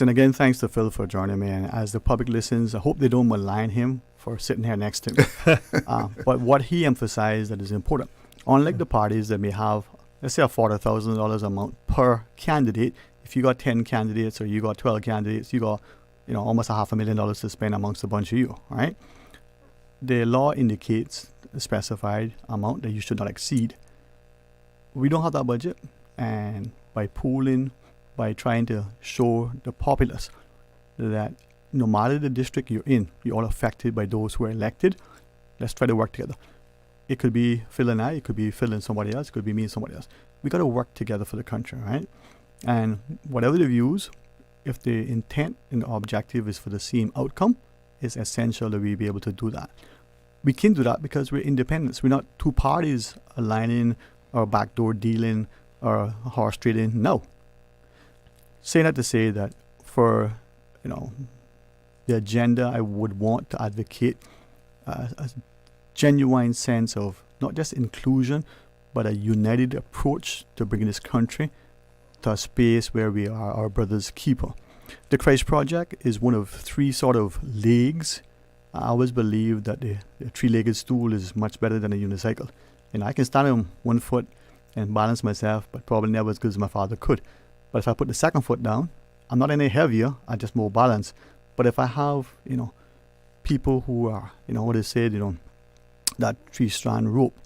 And again, thanks to Phil for joining me. And as the public listens, I hope they don't malign him for sitting here next to me. But what he emphasized that is important, unlike the parties that may have, let's say, a $40,000 amount per candidate, if you got 10 candidates or you got 12 candidates, you got almost $500,000 to spend amongst a bunch of you, right? The law indicates a specified amount that you should not exceed. We don't have that budget, and by pooling, by trying to show the populace that no matter the district you're in, you're all affected by those who are elected. Let's try to work together. It could be Phil and I, it could be Phil and somebody else, it could be me and somebody else. We got to work together for the country, right? And whatever the views, if the intent and the objective is for the same outcome, it's essential that we be able to do that. We can do that because we're independents. We're not two parties aligning or backdoor dealing or horse trading. No. Saying that to say that for the agenda, I would want to advocate a genuine sense of not just inclusion, but a united approach to bringing this country to a space where we are our brother's keeper. The Christ Project is one of three sort of legs. I always believe that the three-legged stool is much better than a unicycle. I can stand on one foot and balance myself, but probably never as good as my father could. But if I put the second foot down, I'm not any heavier, I just more balance. But if I have, people who are, what they said, that three-strand rope,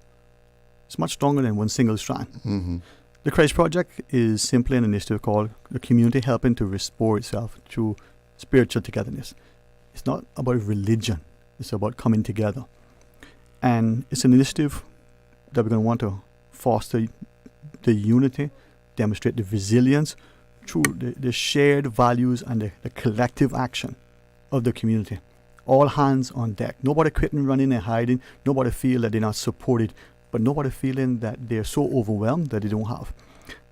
it's much stronger than one single strand. Mm-hmm. The Christ Project is simply an initiative called the community helping to restore itself through spiritual togetherness. It's not about religion. It's about coming together. And it's an initiative that we're going to want to foster the unity, demonstrate the resilience through the shared values and the collective action of the community. All hands on deck. Nobody quitting, running and hiding. Nobody feel that they're not supported, but nobody feeling that they're so overwhelmed that they don't have.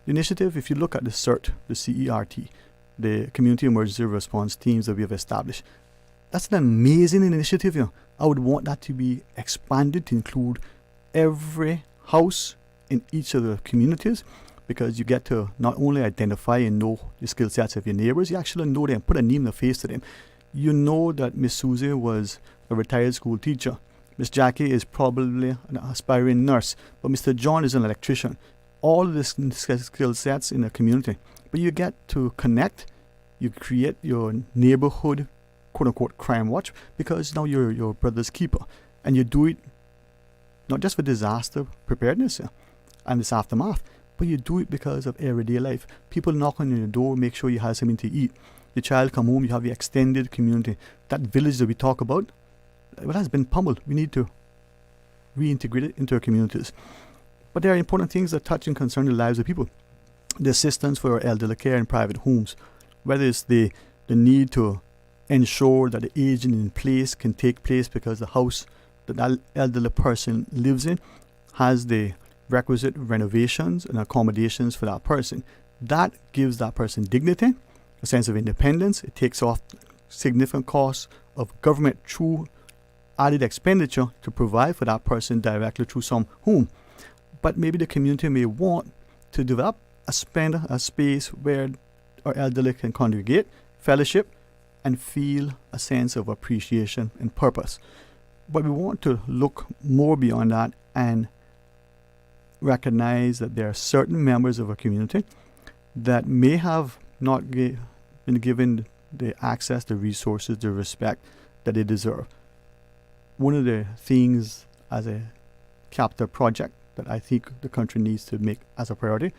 The initiative, if you look at the CERT, the CERT, the Community Emergency Response Teams that we have established, that's an amazing initiative. I would want that to be expanded to include every house in each of the communities, because you get to not only identify and know the skill sets of your neighbors, you actually know them, put a name and a face to them. You know that Miss Susie was a retired school teacher. Miss Jackie is probably an aspiring nurse, but Mr. John is an electrician. All of this skill sets in the community. But you get to connect, you create your neighborhood, quote-unquote, crime watch, because now you're your brother's keeper. And you do it not just for disaster preparedness and this aftermath, but you do it because of everyday life. People knock on your door, make sure you have something to eat. Your child come home, you have your extended community. That village that we talk about, well, has been pummeled. We need to reintegrate it into our communities. But there are important things that touch and concern the lives of people. The assistance for our elderly care in private homes, whether it's the need to ensure that the aging in place can take place because the house that elderly person lives in has the requisite renovations and accommodations for that person. That gives that person dignity, a sense of independence. It takes off significant costs of government through added expenditure to provide for that person directly through some home. But maybe the community may want to develop a space where our elderly can congregate, fellowship, and feel a sense of appreciation and purpose. But we want to look more beyond that and recognize that there are certain members of a community that may have not been given the access, the resources, the respect that they deserve. One of the things as a capital project that I think the country needs to make as a priority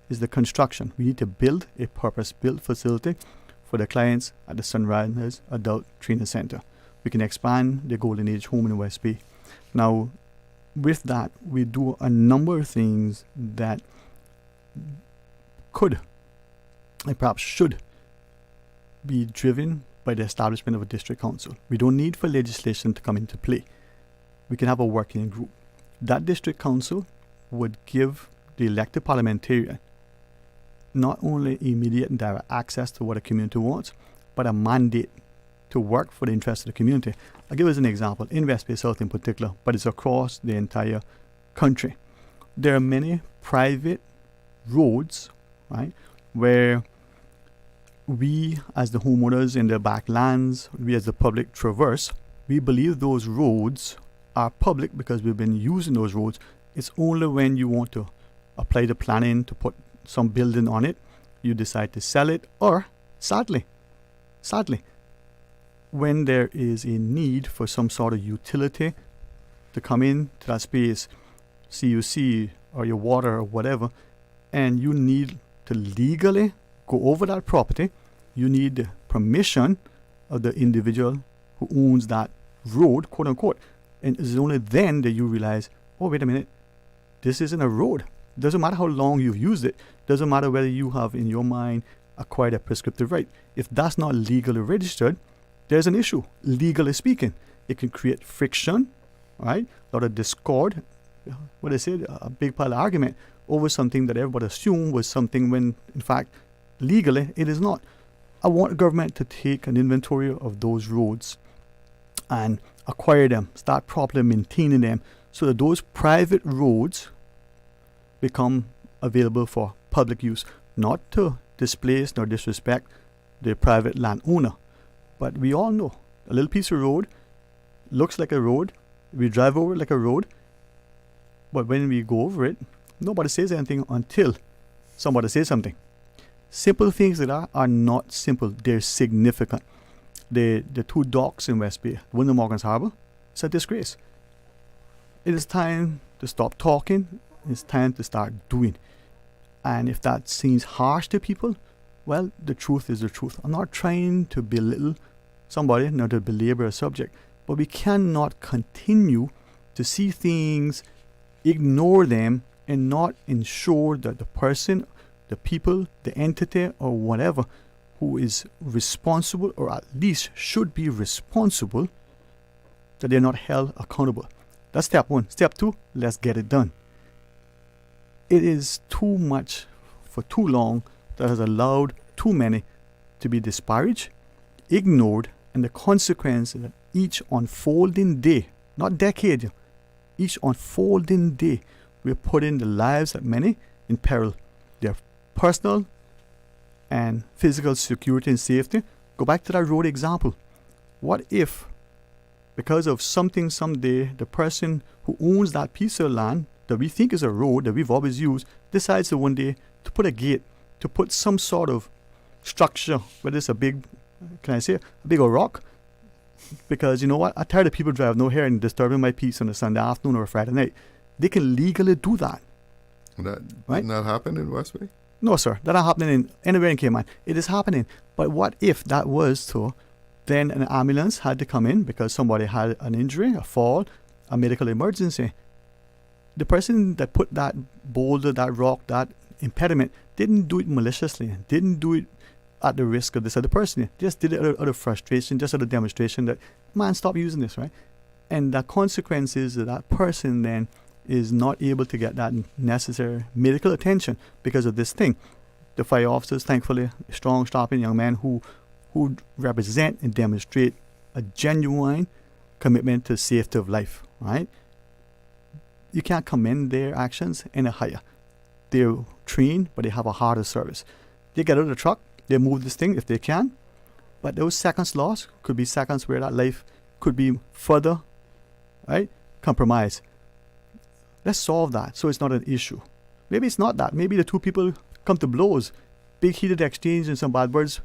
is the construction. We need to build a purpose-built facility for the clients at the Sunrise Adult Training Center. We can expand the Golden Age home in West Bay. Now, with that, we do a number of things that could and perhaps should be driven by the establishment of a district council. We don't need for legislation to come into play. We can have a working group. That district council would give the elected parliamentarian not only immediate and direct access to what a community wants, but a mandate to work for the interest of the community. I'll give us an example, in West Bay South in particular, but it's across the entire country. There are many private roads, right, where we as the homeowners in the backlands, we as the public traverse, we believe those roads are public because we've been using those roads. It's only when you want to apply the planning to put some building on it, you decide to sell it, or sadly, when there is a need for some sort of utility to come in to that space, CUC or your water or whatever, and you need to legally go over that property, you need the permission of the individual who owns that road, quote unquote. And it's only then that you realize, oh, wait a minute, this isn't a road. Doesn't matter how long you've used it. Doesn't matter whether you have in your mind acquired a prescriptive right. If that's not legally registered, there's an issue, legally speaking. It can create friction, right? A lot of discord. What I said, a big pile of argument over something that everybody assumed was something when, in fact, legally, it is not. I want government to take an inventory of those roads and acquire them, start properly maintaining them, so that those private roads become available for public use, not to displace nor disrespect the private landowner. But we all know a little piece of road looks like a road, we drive over it like a road, but when we go over it, nobody says anything until somebody says something. Simple things like that are not simple, they're significant. The two docks in West Bay, one in Morgan's Harbour, it's a disgrace. It is time to stop talking, it's time to start doing. And if that seems harsh to people, well, the truth is the truth. I'm not trying to belittle somebody, nor to belabor a subject, but we cannot continue to see things, ignore them, and not ensure that the person, the people, the entity, or whatever who is responsible, or at least should be responsible, that they're not held accountable. That's step one. Step two, let's get it done. It is too much for too long that has allowed too many to be disparaged, ignored, and the consequence that each unfolding day, not decade, each unfolding day, we're putting the lives of many in peril. Their personal and physical security and safety. Go back to that road example. What if, because of something someday, the person who owns that piece of land that we think is a road that we've always used decides to one day to put a gate, to put some sort of structure, whether it's a big, a big old rock, because you know what, I'm tired of people driving no here and disturbing my peace on a Sunday afternoon or a Friday night. They can legally do that. That right? Didn't that happen in West Bay? No, sir. That not happening anywhere in Cayman. It is happening. But what if that was so? Then an ambulance had to come in because somebody had an injury, a fall, a medical emergency. The person that put that boulder, that rock, that impediment didn't do it maliciously, didn't do it at the risk of this other person. Just did it out of frustration, just out of demonstration that, man, stop using this, right? And the consequence is that that person then is not able to get that necessary medical attention because of this thing. The fire officers, thankfully, strong, strapping young men who represent and demonstrate a genuine commitment to safety of life, right? You can't commend their actions any higher. They're trained, but they have a heart of service. They get out of the truck, they move this thing if they can, but those seconds lost could be seconds where that life could be further, right, compromised. Let's solve that so it's not an issue. Maybe it's not that. Maybe the two people come to blows, big heated exchange and some bad words,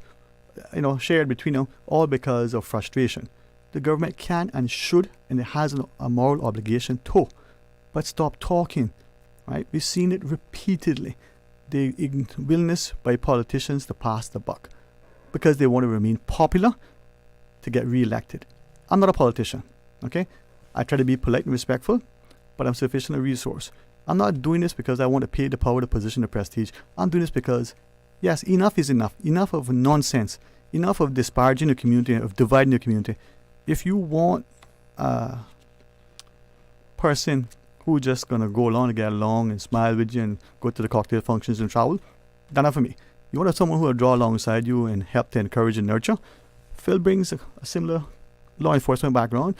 shared between them, all because of frustration. The government can and should, and it has a moral obligation to, but stop talking, right? We've seen it repeatedly. The willingness by politicians to pass the buck because they want to remain popular to get re-elected. I'm not a politician, okay? I try to be polite and respectful, but I'm sufficiently resourced. I'm not doing this because I want to pay the power, the position, the prestige. I'm doing this because, yes, enough is enough. Enough of nonsense. Enough of disparaging the community, of dividing the community. If you want a person who just going to go along and get along and smile with you and go to the cocktail functions and travel, that's not for me. You want someone who will draw alongside you and help to encourage and nurture. Phil brings a similar law enforcement background,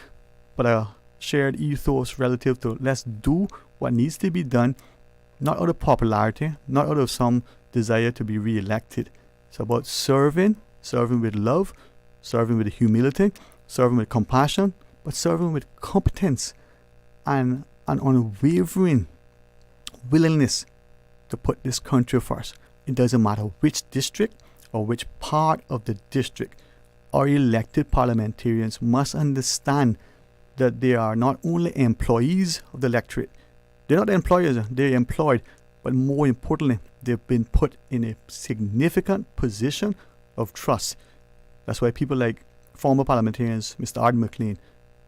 but a shared ethos relative to let's do what needs to be done, not out of popularity, not out of some desire to be re-elected. It's about serving with love, serving with humility, serving with compassion, but serving with competence and an unwavering willingness to put this country first. It doesn't matter which district or which part of the district. Our elected parliamentarians must understand that they are not only employees of the electorate, they're not employers, they're employed, but more importantly, they've been put in a significant position of trust. That's why people like former parliamentarians, Mr. Arden McLean,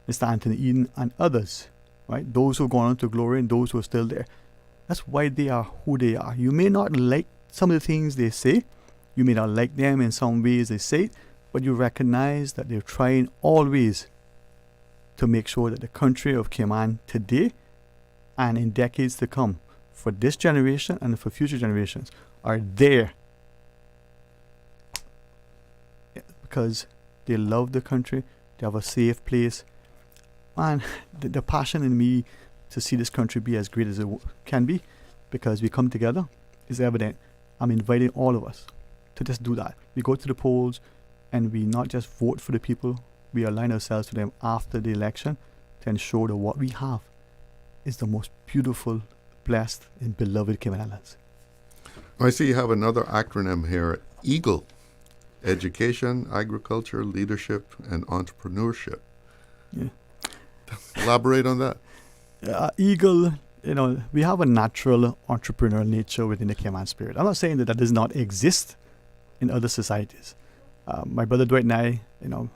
Mr. Anthony Eden, and others, right? Those who have gone on to glory and those who are still there. That's why they are who they are. You may not like some of the things they say. You may not like them in some ways they say it, but you recognize that they're trying always to make sure that the country of Cayman today and in decades to come, for this generation and for future generations, are there because they love the country, they have a safe place. Man, the passion in me to see this country be as great as it can be, because we come together, is evident. I'm inviting all of us to just do that. We go to the polls and we not just vote for the people, we align ourselves to them after the election to ensure that what we have is the most beautiful, blessed, and beloved Cayman Islands. I see you have another acronym here, EAGLE. Education, Agriculture, Leadership, and Entrepreneurship. Yeah. Elaborate on that. EAGLE, we have a natural entrepreneurial nature within the Cayman spirit. I'm not saying that does not exist in other societies. My brother Dwayne and I,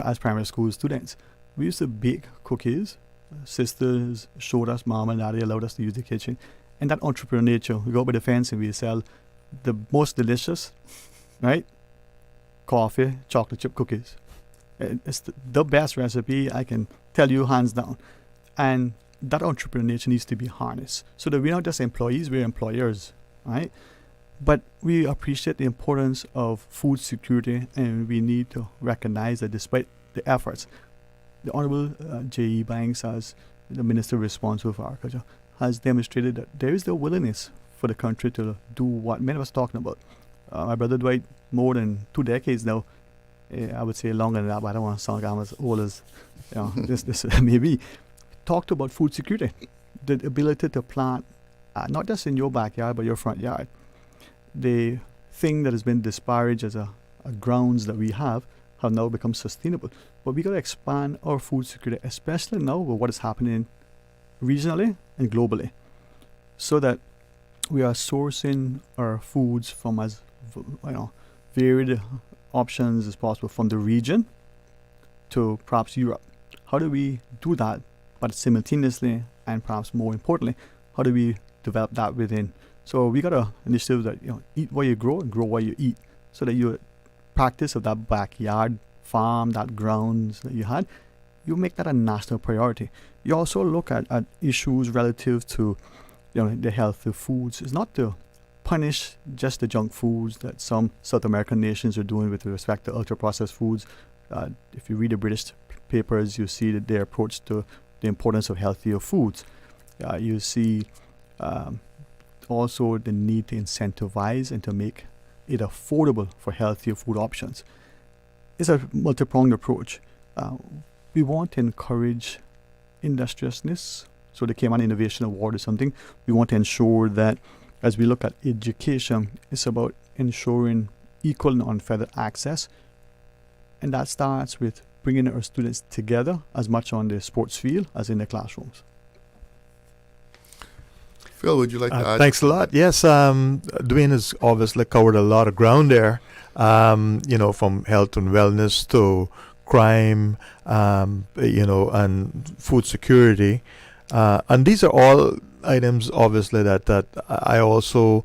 as primary school students, we used to bake cookies. Sisters showed us, mom and daddy allowed us to use the kitchen. And that entrepreneurial nature, we go by the fence and we sell the most delicious, right? Coffee, chocolate chip cookies. It's the best recipe I can tell you hands down. And that entrepreneurial nature needs to be harnessed so that we're not just employees, we're employers, right? But we appreciate the importance of food security, and we need to recognize that despite the efforts, the Honorable J. Ebanks, as the Minister responsible for agriculture, has demonstrated that there is the willingness for the country to do what many of us are talking about. My brother Dwight, more than 2 decades now, I would say longer than that, but I don't want to sound like I'm as old as this maybe, talked about food security, the ability to plant, not just in your backyard, but your front yard. The thing that has been disparaged as a grounds that we have now become sustainable. But we got to expand our food security, especially now with what is happening regionally and globally, so that we are sourcing our foods from as varied options as possible, from the region to perhaps Europe. How do we do that? But simultaneously, and perhaps more importantly, how do we develop that within? So we got an initiative that eat what you grow and grow what you eat, so that your practice of that backyard farm, that grounds that you had, you make that a national priority. You also look at issues relative to the health of foods. It's not to punish just the junk foods that some South American nations are doing with respect to ultra-processed foods. If you read the British papers, you see that their approach to the importance of healthier foods. You see also the need to incentivize and to make it affordable for healthier food options. It's a multi-pronged approach. We want to encourage industriousness. So the Cayman Innovation Award is something we want to ensure that as we look at education, it's about ensuring equal and unfettered access. And that starts with bringing our students together as much on the sports field as in the classrooms. Phil, would you like to add? Thanks a lot. Yes, Dwayne has obviously covered a lot of ground there, from health and wellness to crime, and food security. And these are all items, obviously, that I also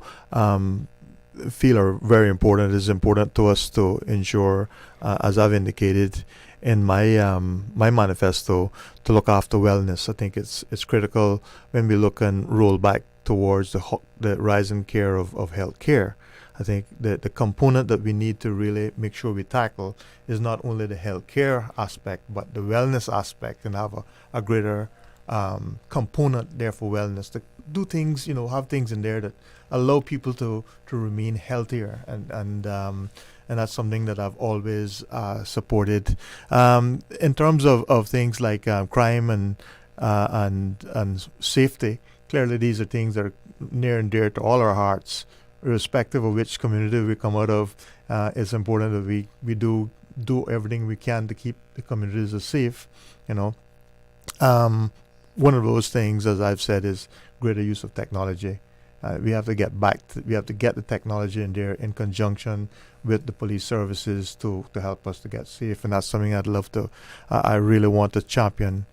feel are very important. It is important to us to ensure, as I've indicated in my my manifesto, to look after wellness. I think it's critical when we look and roll back towards the rising care of health care. I think that the component that we need to really make sure we tackle is not only the health care aspect, but the wellness aspect, and have a greater component there for wellness, to do things, have things in there that allow people to remain healthier, and that's something that I've always supported. In terms of things like crime and safety, clearly these are things that are near and dear to all our hearts, irrespective of which community we come out of. It's important that we do everything we can to keep the communities safe. One of those things, as I've said, is greater use of technology. We have to get the technology in there in conjunction with the police services to help us to get safe, and that's something I'd love to, I really want to champion.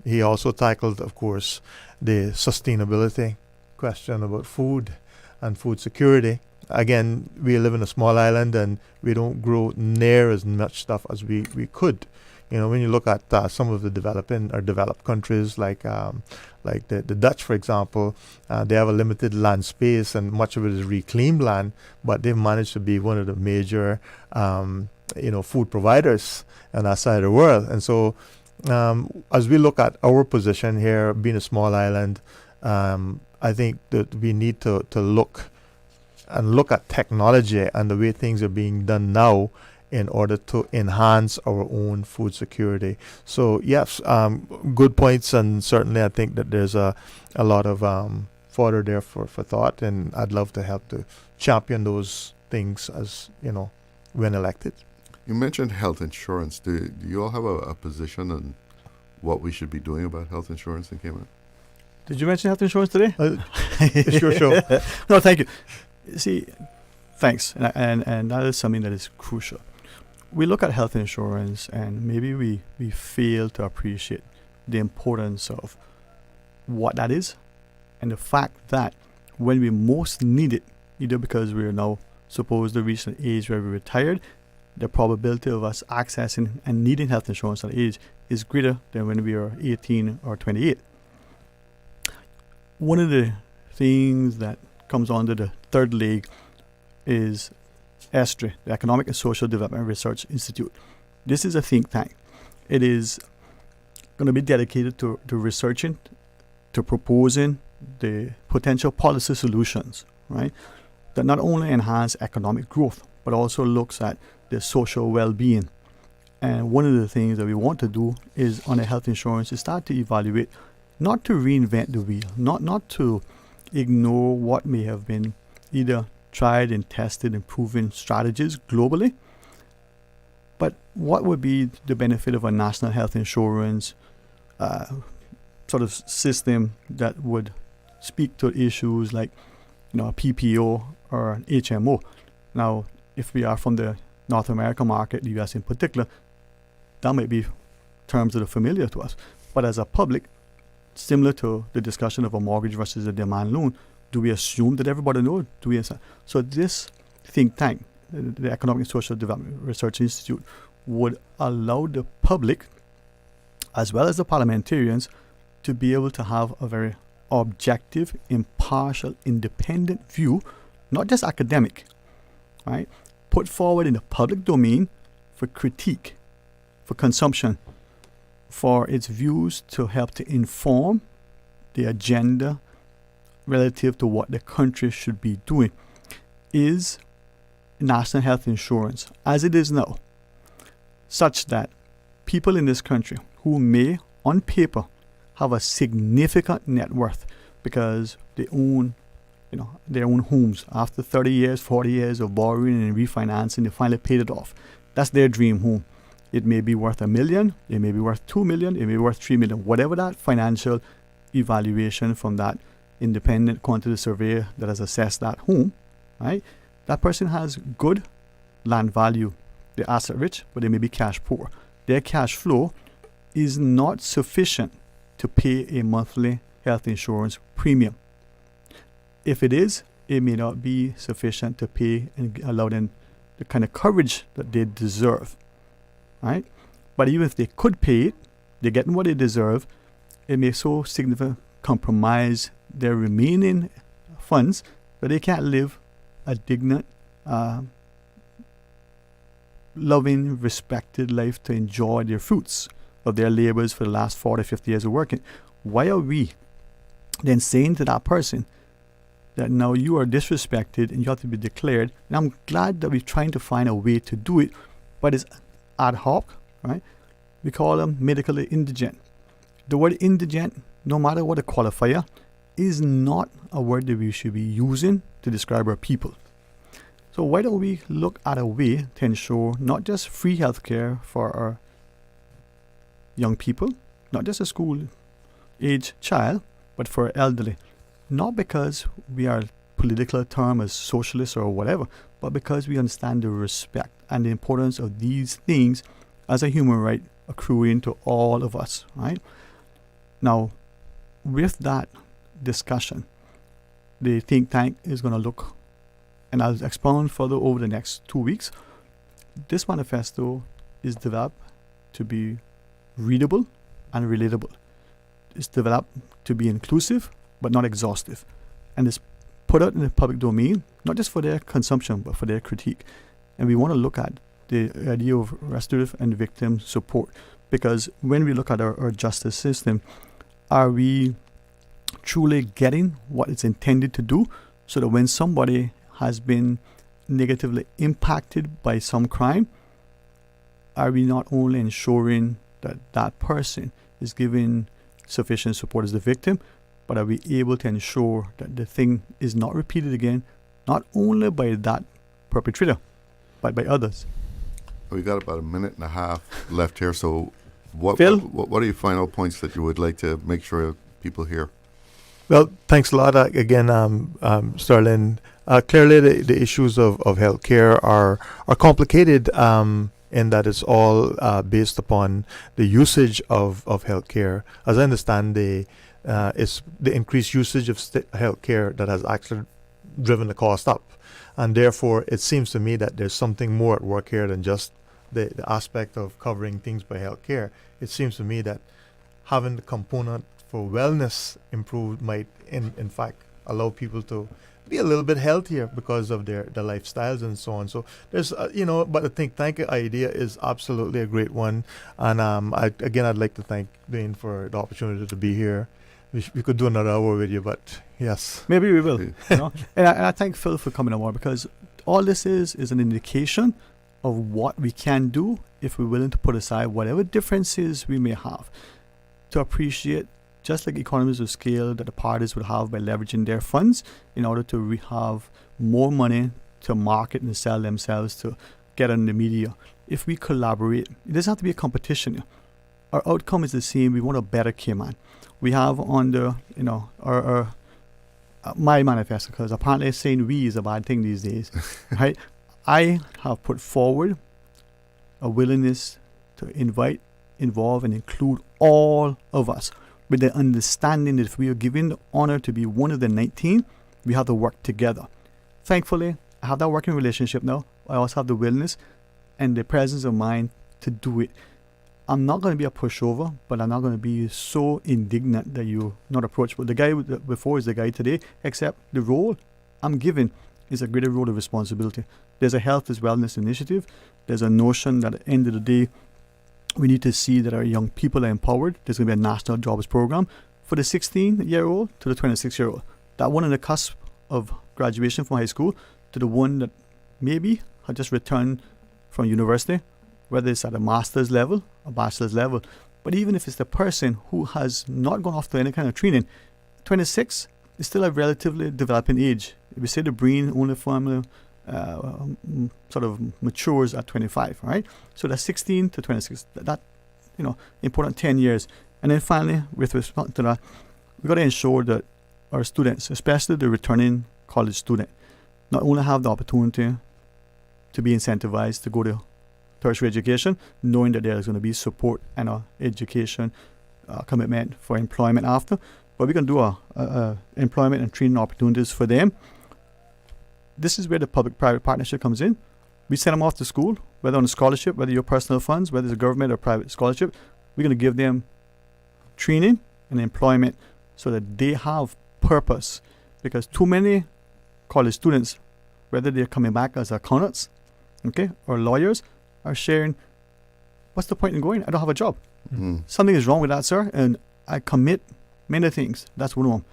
He also tackled, of course, the sustainability question about food and food security. Again, we live in a small island and we don't grow near as much stuff as we could. When you look at some of the developed countries like the Dutch, for example, they have a limited land space and much of it is reclaimed land, but they've managed to be one of the major, food providers on that side of the world. And so, as we look at our position here, being a small island, I think that we need to look at technology and the way things are being done now in order to enhance our own food security. So yes, good points, and certainly I think that there's a lot of fodder there for thought, and I'd love to help to champion those things as when elected. You mentioned health insurance. Do you all have a position on what we should be doing about health insurance in Cayman? Did you mention health insurance today? It's your show. No, thank you. See, thanks, and that is something that is crucial. We look at health insurance and maybe we fail to appreciate the importance of what that is, and the fact that when we most need it, either because we're now supposed to reach an age where we're retired, the probability of us accessing and needing health insurance at that age is greater than when we are 18 or 28. One of the things that comes under the third leg is ESTRI, the Economic and Social Development Research Institute. This is a think tank. It is going to be dedicated to researching, to proposing the potential policy solutions, right, that not only enhance economic growth, but also looks at the social well-being. And one of the things that we want to do is on the health insurance is start to evaluate, not to reinvent the wheel, not to ignore what may have been either tried and tested and proven strategies globally, but what would be the benefit of a national health insurance sort of system that would speak to issues like a PPO or an HMO. Now, if we are from the North American market, the US in particular, that might be terms that are familiar to us. But as a public, similar to the discussion of a mortgage versus a demand loan, do we assume that everybody knows? So this think tank, the Economic and Social Development Research Institute, would allow the public, as well as the parliamentarians, to be able to have a very objective, impartial, independent view, not just academic, right? Put forward in the public domain for critique, for consumption, for its views to help to inform the agenda relative to what the country should be doing. Is national health insurance, as it is now, such that people in this country who may, on paper, have a significant net worth because they own, their own homes after 30 years, 40 years of borrowing and refinancing, they finally paid it off. That's their dream home. It may be worth $1 million, it may be worth $2 million, it may be worth $3 million, whatever that financial evaluation from that independent quantitative surveyor that has assessed that home, right? That person has good land value. They're asset rich, but they may be cash poor. Their cash flow is not sufficient to pay a monthly health insurance premium. If it is, it may not be sufficient to pay and allow them the kind of coverage that they deserve, right? But even if they could pay it, they're getting what they deserve, it may so significantly compromise their remaining funds that they can't live a dignified, loving, respected life to enjoy their fruits of their labors for the last 40, 50 years of working. Why are we then saying to that person that now you are disrespected and you have to be declared? And I'm glad that we're trying to find a way to do it, but it's ad hoc, right? We call them medically indigent. The word indigent, no matter what the qualifier, is not a word that we should be using to describe our people. So why don't we look at a way to ensure not just free healthcare for our young people, not just a school-age child, but for our elderly. Not because we are political term as socialists or whatever, but because we understand the respect and the importance of these things as a human right accruing to all of us, right? Now, with that discussion, the think tank is going to look, and I'll expound further over the next 2 weeks. This manifesto is developed to be readable and relatable. It's developed to be inclusive, but not exhaustive. And it's put out in the public domain, not just for their consumption, but for their critique. And we want to look at the idea of restorative and victim support. Because when we look at our justice system, are we truly getting what it's intended to do, so that when somebody has been negatively impacted by some crime, are we not only ensuring that that person is given sufficient support as the victim, but are we able to ensure that the thing is not repeated again, not only by that perpetrator, but by others? We got about a minute and a half left here, so what are your final points that you would like to make sure people hear? Well, thanks a lot again, Sterling. Clearly, the issues of healthcare are complicated in that it's all based upon the usage of healthcare. As I understand, it's the increased usage of healthcare that has actually driven the cost up, and therefore it seems to me that there's something more at work here than just the aspect of covering things by healthcare. It seems to me that having the component for wellness improved might in fact allow people to be a little bit healthier because of their lifestyles and so on. So there's but the think tank idea is absolutely a great one. And I'd like to thank Dwayne for the opportunity to be here. We could do another hour with you, but yes, maybe we will. And I thank Phil for coming on, because all this is an indication of what we can do if we're willing to put aside whatever differences we may have, to appreciate, just like economies of scale that the parties would have by leveraging their funds in order to have more money to market and sell themselves, to get on the media. If we collaborate, it doesn't have to be a competition. Our outcome is the same. We want a better Cayman. We have on the, my manifesto, because apparently saying we is a bad thing these days, right? I have put forward a willingness to invite, involve, and include all of us, with the understanding that if we are given the honor to be one of the 19, we have to work together. Thankfully, I have that working relationship now. I also have the willingness and the presence of mind to do it. I'm not going to be a pushover, but I'm not going to be so indignant that you're not approachable. The guy before is the guy today, except the role I'm given is a greater role of responsibility. There's a health as wellness initiative. There's a notion that at the end of the day, we need to see that our young people are empowered. There's going to be a national jobs program for the 16-year-old to the 26-year-old. That one on the cusp of graduation from high school to the one that maybe had just returned from university, whether it's at a master's level, a bachelor's level. But even if it's the person who has not gone off to any kind of training, 26 is still a relatively developing age. We say the brain only formally sort of matures at 25, right? So that's 16 to 26. That important 10 years. And then finally, with respect to that, we've got to ensure that our students, especially the returning college student, not only have the opportunity to be incentivized to go to tertiary education, knowing that there is going to be support and education commitment for employment after, but we can do a employment and training opportunities for them. This is where the public-private partnership comes in. We send them off to school, whether on a scholarship, whether your personal funds, whether it's a government or private scholarship. We're going to give them training and employment so that they have purpose. Because too many college students, whether they're coming back as accountants, or lawyers, are sharing what's the point in going? I don't have a job. Mm. Something is wrong with that, sir, and I commit many things. That's one of them.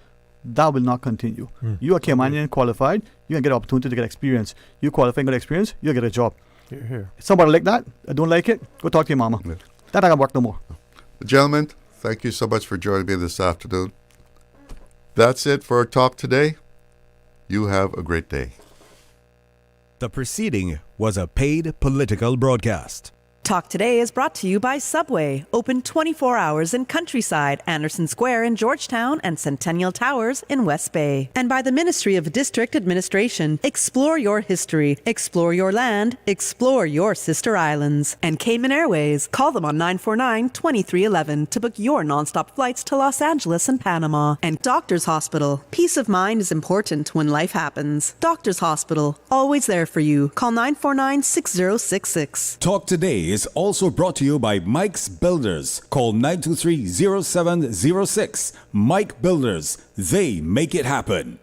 That will not continue. You are Caymanian qualified, you can get an opportunity to get experience. You qualify and get experience, you get a job. Here. Somebody like that, I don't like it, go talk to your mama. Yeah. That I can work no more. Gentlemen, thank you so much for joining me this afternoon. That's it for our talk today. You have a great day. The preceding was a paid political broadcast. Talk Today is brought to you by Subway, open 24 hours in Countryside, Anderson Square in Georgetown, and Centennial Towers in West Bay. And by the Ministry of District Administration, explore your history, explore your land, explore your sister islands. And Cayman Airways, call them on 949-2311 to book your nonstop flights to Los Angeles and Panama. And Doctors Hospital, peace of mind is important when life happens. Doctors Hospital, always there for you. Call 949-6066. Talk Today is also brought to you by Mike's Builders. Call 923-0706. Mike Builders. They make it happen.